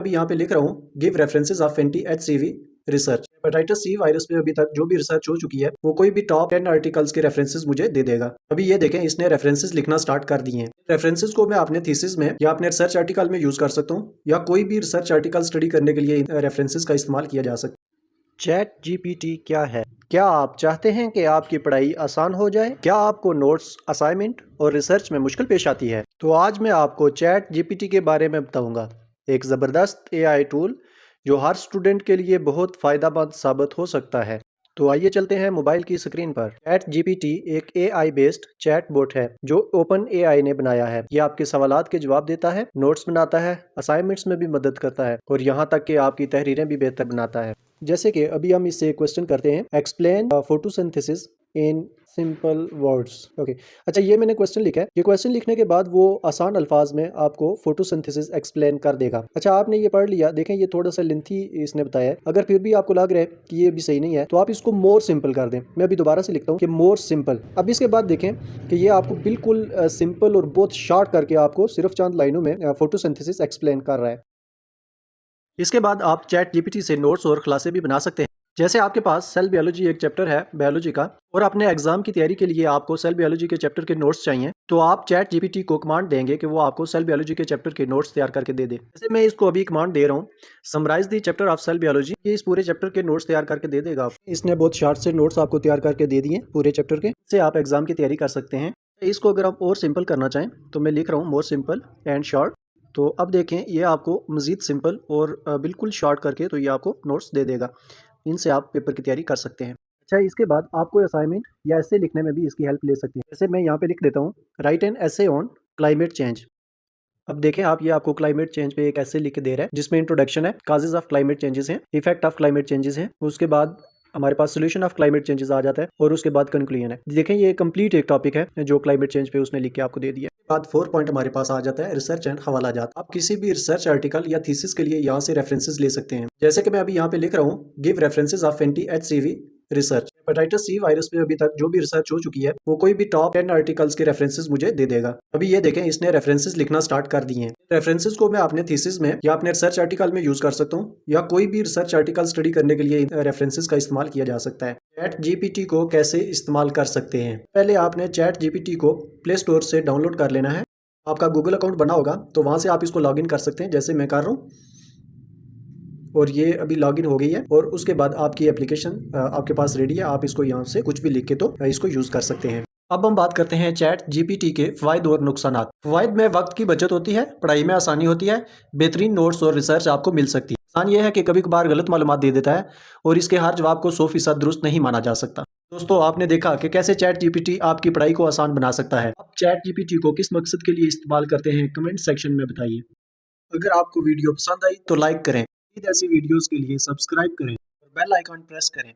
अभी यहाँ पे लिख रहा हूँ give references of anti HCV research. Hepatitis C virus पे अभी तक जो भी रिसर्च हो चुकी है वो कोई भी टॉप 10 आर्टिकल्स के रेफरेंसेस मुझे दे देगा। अभी ये देखें इसने रेफरेंसेस लिखना स्टार्ट कर दिए हैं। रेफरेंसेस को मैं अपने थीसिस में या अपने रिसर्च आर्टिकल में यूज कर सकता हूँ या कोई भी रिसर्च आर्टिकल स्टडी करने के लिए रेफरेंसेस का इस्तेमाल किया जा सकता है। चैट जीपीटी क्या है? क्या आप चाहते हैं कि आपकी पढ़ाई आसान हो जाए? क्या आपको नोट्स, असाइनमेंट और रिसर्च में मुश्किल पेश आती है? तो आज मैं आपको चैट जीपीटी के बारे में बताऊंगा। एक ज़बरदस्त एआई टूल जो हर स्टूडेंट के लिए बहुत फ़ायदेमंद साबित हो सकता है। तो आइए चलते हैं मोबाइल की स्क्रीन पर। चैट जीपीटी एक एआई बेस्ड चैट बोट है जो ओपन एआई ने बनाया है। ये आपके सवालात के जवाब देता है, नोट्स बनाता है, असाइनमेंट्स में भी मदद करता है और यहाँ तक कि आपकी तहरीरें भी बेहतर बनाता है। जैसे कि अभी हम इससे क्वेश्चन करते हैं, explain photosynthesis in simple words. Okay, अच्छा ये मैंने क्वेश्चन लिखा है। ये क्वेश्चन लिखने के बाद वो आसान अल्फाज में आपको फोटोसिंथेसिस एक्सप्लेन कर देगा। अच्छा आपने ये पढ़ लिया, देखें ये थोड़ा सा लेंथी इसने बताया है। अगर फिर भी आपको लग रहा है कि ये भी सही नहीं है तो आप इसको मोर सिंपल कर दें। मैं अभी दोबारा से लिखता हूँ कि मोर सिंपल। अब इसके बाद देखें कि ये आपको बिल्कुल सिंपल और बहुत शॉर्ट करके आपको सिर्फ चंद लाइनों में फोटोसिंथेसिस एक्सप्लेन कर रहा है। इसके बाद आप चैट जीपीटी से नोट्स और क्लासें भी बना सकते हैं। जैसे आपके पास सेल बायोलॉजी एक चैप्टर है बायोलॉजी का और अपने एग्जाम की तैयारी के लिए आपको सेल बायोलॉजी के चैप्टर के नोट्स चाहिए, तो आप चैट जीपीटी को कमांड देंगे कि वो आपको सेल बायोलॉजी के चैप्टर के नोट्स तैयार करके दे दे। जैसे मैं इसको अभी कमांड दे रहा हूँ summarise the chapter of cell biology, ये इस पूरे चैप्टर के नोट्स तैयार करके दे देगा। इसने बहुत शार्ट से नोट्स आपको तैयार करके दे दिए पूरे चैप्टर के, इससे आप एग्जाम की तैयारी कर सकते हैं। इसको अगर आप और सिंपल करना चाहें तो मैं लिख रहा हूँ मोर सिंपल एंड शॉर्ट। तो अब देखें ये आपको मज़ीद सिंपल और बिल्कुल शॉर्ट करके तो ये आपको नोट्स दे देगा। इनसे आप पेपर की तैयारी कर सकते हैं। अच्छा इसके बाद आपको असाइनमेंट या ऐसे लिखने में भी इसकी हेल्प ले सकते हैं। जैसे मैं यहाँ पे लिख देता हूँ राइट एन ऐसे ऑन क्लाइमेट चेंज। अब देखें आप, ये आपको क्लाइमेट चेंज पे एक ऐसे लिख के दे रहा है जिसमें इंट्रोडक्शन है, काजेज ऑफ क्लाइमेट चेंजेस हैं, इफेक्ट ऑफ क्लाइमेट चेंजेस हैं, उसके बाद हमारे पास सोल्यूशन ऑफ क्लाइमेट चेंजेस आ जाता है और उसके बाद कंक्लूजन है। देखें ये कंप्लीट एक टॉपिक है जो क्लाइमेट चेंज पे उसने लिख के आपको दे दिया। बाद 4 पॉइंट हमारे पास आ जाता है रिसर्च एंड हवाला जात। आप किसी भी रिसर्च आर्टिकल या थीसिस के लिए यहाँ से रेफरेंसेस ले सकते हैं। जैसे कि मैं अभी यहाँ पे लिख रहा हूँ give references of anti HCV research. Hepatitis C virus पे अभी तक जो भी रिसर्च हो चुकी है वो कोई भी टॉप 10 आर्टिकल्स के रेफरेंसेस मुझे दे देगा। अभी ये देखें इसने रेफरेंसेस लिखना स्टार्ट कर दिए हैं। रेफरेंसेस को मैं अपने थीसिस में या अपने रिसर्च आर्टिकल में यूज कर सकता हूँ या कोई भी रिसर्च आर्टिकल स्टडी करने के लिए रेफरेंसेस का इस्तेमाल किया जा सकता है। चैट जीपीटी को कैसे इस्तेमाल कर सकते हैं? पहले आपने चैट जीपीटी को प्ले स्टोर से डाउनलोड कर लेना है। आपका गूगल अकाउंट बना होगा तो वहां से आप इसको लॉगिन कर सकते हैं, जैसे मैं कर रहा हूँ और ये अभी लॉगिन हो गई है। और उसके बाद आपकी एप्लीकेशन आपके पास रेडी है, आप इसको यहाँ से कुछ भी लिख के तो इसको यूज कर सकते हैं। अब हम बात करते हैं चैट जीपीटी के फायदे और नुकसान। फायदे में वक्त की बचत होती है, पढ़ाई में आसानी होती है, बेहतरीन नोट्स और रिसर्च आपको मिल सकती है। नुकसान ये है कि कभी कभार गलत मालूमात दे देता है और इसके हर जवाब को 100% दुरुस्त नहीं माना जा सकता। दोस्तों आपने देखा कि कैसे चैट जीपीटी आपकी पढ़ाई को आसान बना सकता है। आप चैट जीपीटी को किस मकसद के लिए इस्तेमाल करते हैं कमेंट सेक्शन में बताइए। अगर आपको वीडियो पसंद आई तो लाइक करें, ऐसी वीडियोस के लिए सब्सक्राइब करें और बेल आइकन प्रेस करें।